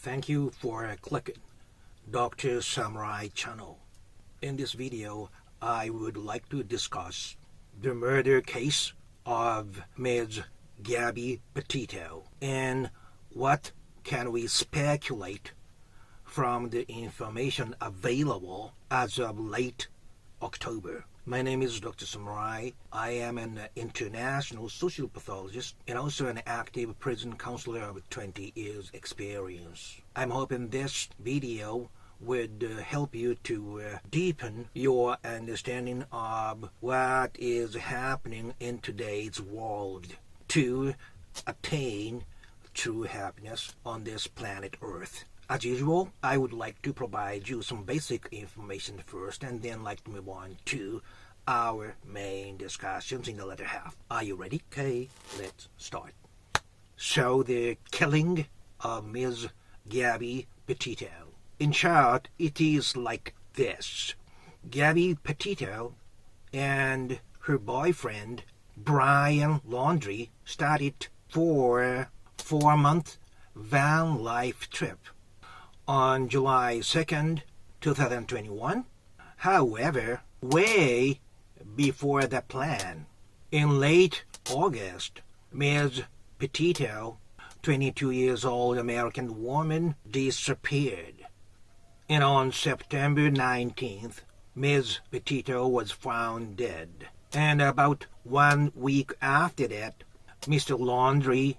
Thank you for clicking Dr. Samurai channel. In this video, I would like to discuss the murder case of Ms. Gabbie Petito and what can we speculate from the information available as of late October. My name is Dr. Samurai. I am an international social pathologist and also an active prison counselor with 20 years experience. I'm hoping this video would help you to deepen your understanding of what is happening in today's world to attain true happiness on this planet Earth. As usual, I would like to provide you some basic information first and then like to move on to our main discussions in the latter half. Are you ready? Okay, let's start. So the killing of Ms. Gabbie Petito. In short, it is like this. Gabbie Petito and her boyfriend, Brian Laundrie, started for a 4-month van life trip on July 2nd, 2021. However, way before the plan, in late August, Ms. Petito, 22 years old American woman, disappeared. And on September 19th, Ms. Petito was found dead. And about 1 week after that, Mr. Laundrie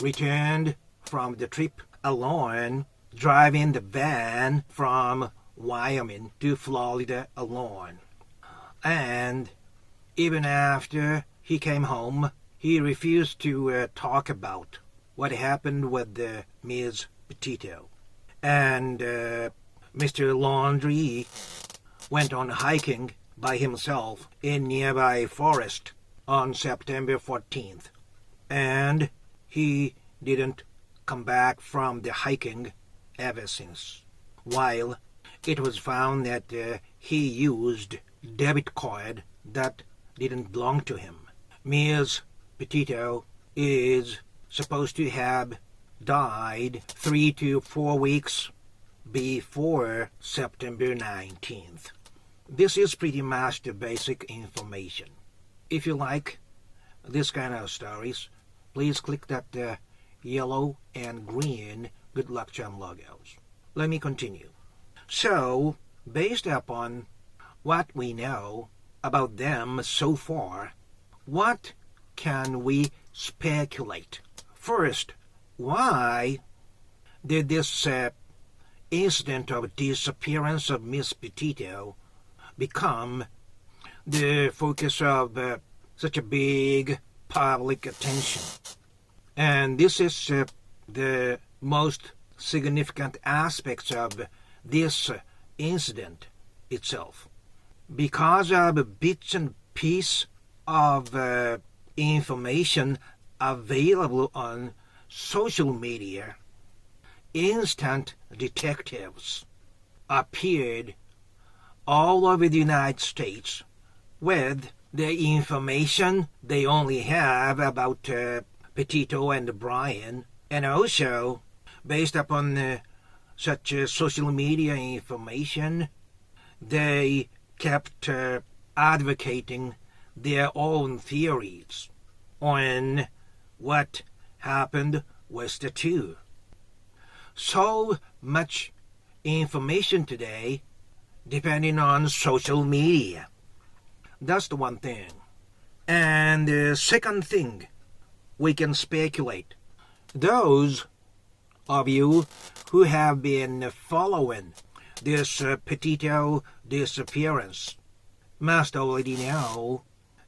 returned from the trip alone, driving the van from Wyoming to Florida alone. And even after he came home, he refused to talk about what happened with Ms. Petito. And Mr. Laundrie went on hiking by himself in nearby forest on September 14th. And he didn't come back from the hiking ever since. While it was found that he used debit card that didn't belong to him. Ms. Petito is supposed to have died 3 to 4 weeks before September 19th. This is pretty much the basic information. If you like this kind of stories, please click that yellow and green good luck charm logos. Let me continue. So, based upon what we know about them so far, what can we speculate? First, why did this incident of disappearance of Miss Petito become the focus of such a big public attention? And this is the most significant aspects of this incident itself. Because of bits and pieces of information available on social media, instant detectives appeared all over the United States with the information they only have about Petito and Brian, and also based upon such social media information, they kept advocating their own theories on what happened with the two. So much information today depending on social media. That's the one thing. And the second thing we can speculate. Those of you who have been following this Petito disappearance must already know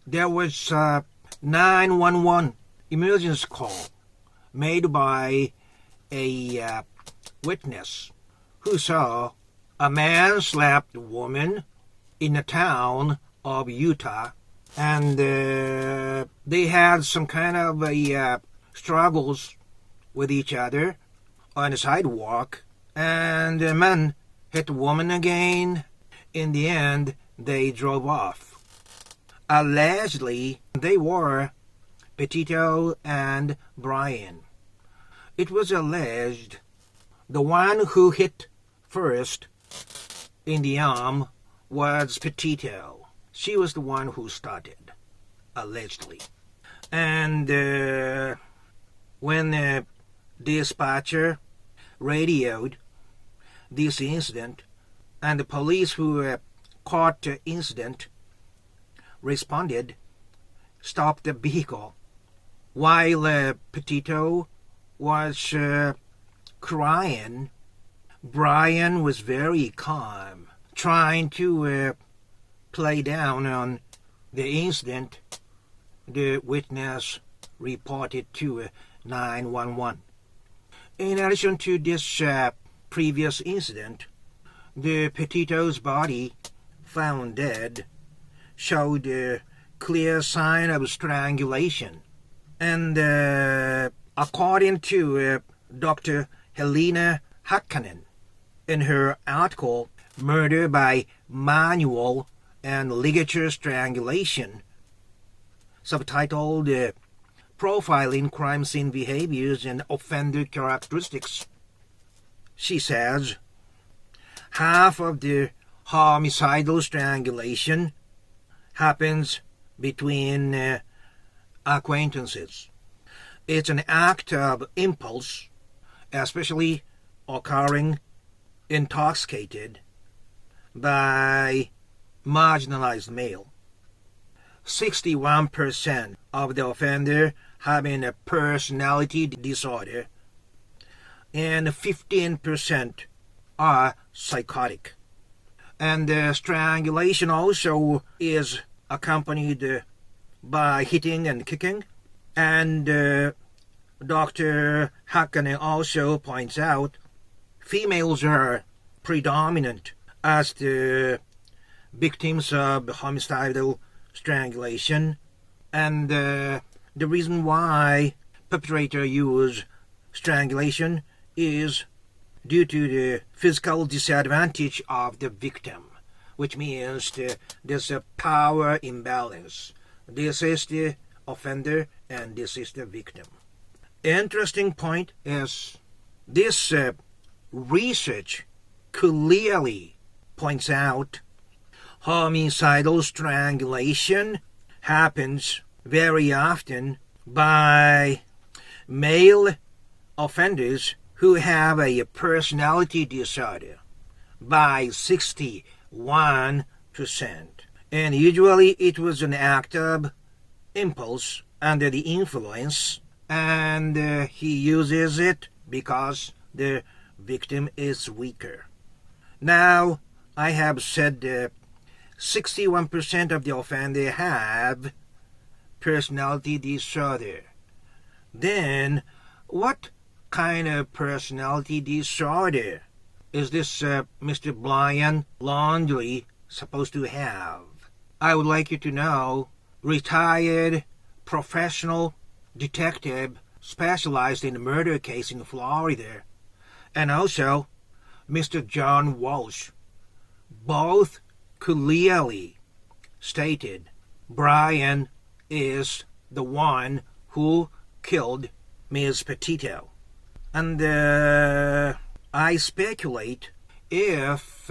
there was a 911 emergency call made by a witness who saw a man slap a woman in the town of Utah, and they had some kind of struggles with each other on the sidewalk, and the man hit the woman again. In the end, they drove off. Allegedly, they were Petito and Brian. It was alleged The one who hit first in the arm was Petito. She was the one who started, allegedly. And when the dispatcher radioed this incident, and the police who caught the incident responded, stopped the vehicle, while Petito was crying, Brian was very calm, trying to play down on the incident the witness reported to 911. In addition to this previous incident, the Petito's body, found dead, showed a clear sign of strangulation. And according to Dr. Helena Hakkanen, in her article, Murder by Manual and Ligature Strangulation, subtitled Profiling Crime Scene Behaviors and Offender Characteristics, she says, half of the homicidal strangulation happens between acquaintances. It's an act of impulse, especially occurring intoxicated by marginalized male. 61% of the offender having a personality disorder, and 15% are psychotic. And strangulation also is accompanied by hitting and kicking. And Dr. Hakkanen also points out females are predominant as the victims of homicidal strangulation, and the reason why perpetrator use strangulation is due to the physical disadvantage of the victim, which means there's a power imbalance. This is the offender and this is the victim. Interesting point is this research clearly points out homicidal strangulation happens very often by male offenders who have a personality disorder by 61%. And usually it was an act of impulse under the influence, and he uses it because the victim is weaker. Now, I have said 61% of the offenders have personality disorder. Then, what kind of personality disorder is this Mr. Brian Laundrie supposed to have? I would like you to know, retired professional detective specialized in murder case in Florida, and also Mr. John Walsh, both clearly stated Brian is the one who killed Ms. Petito. And I speculate if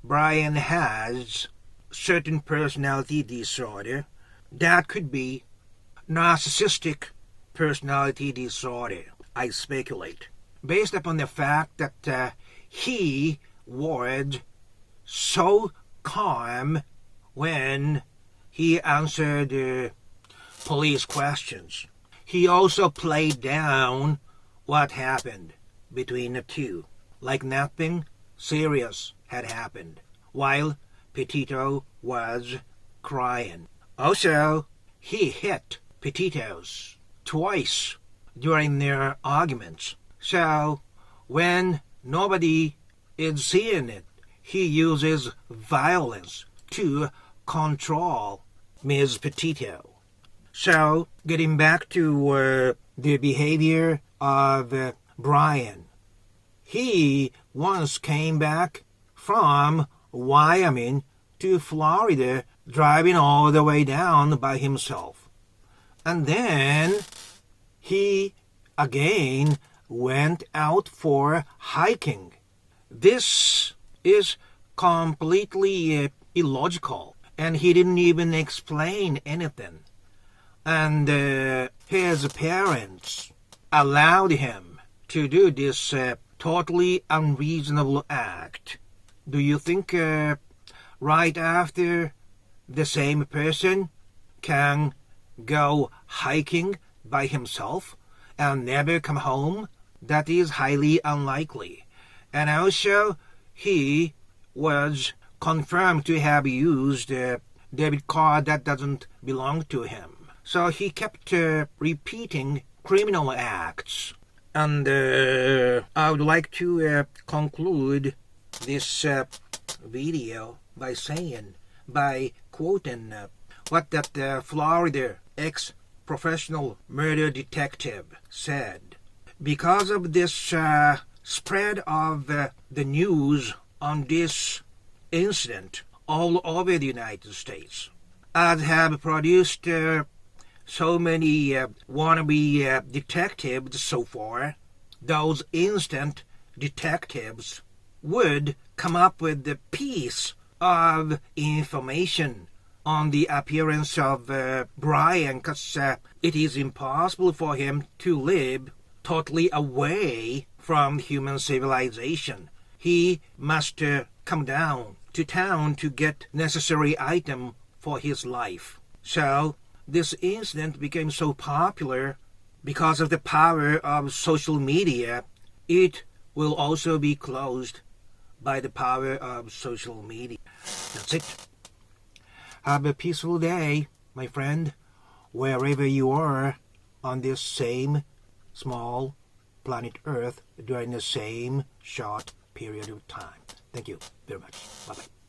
Brian has certain personality disorder, that could be narcissistic personality disorder, I speculate, based upon the fact that he was so calm when he answered police questions. He also played down what happened between the two, like nothing serious had happened, while Petito was crying. Also, he hit Petito's twice during their arguments. So, when nobody is seeing it, he uses violence to control Ms. Petito. So, getting back to the behavior of Brian, he once came back from Wyoming to Florida, driving all the way down by himself. And then he again went out for hiking. This is completely illogical, and he didn't even explain anything. And his parents allowed him to do this totally unreasonable act. Do you think right after the same person can go hiking by himself and never come home? That is highly unlikely. And also, he was confirmed to have used a debit card that doesn't belong to him. So he kept repeating criminal acts. And I would like to conclude this video by quoting what that Florida ex-professional murder detective said. Because of this spread of the news on this incident all over the United States, I have produced so many wannabe detectives so far. Those instant detectives would come up with a piece of information on the appearance of Brian, because it is impossible for him to live totally away from human civilization. He must come down to town to get necessary item for his life. So this incident became so popular because of the power of social media. It will also be closed by the power of social media. That's it. Have a peaceful day, my friend, wherever you are on this same small planet Earth during the same short period of time. Thank you very much. Bye-bye.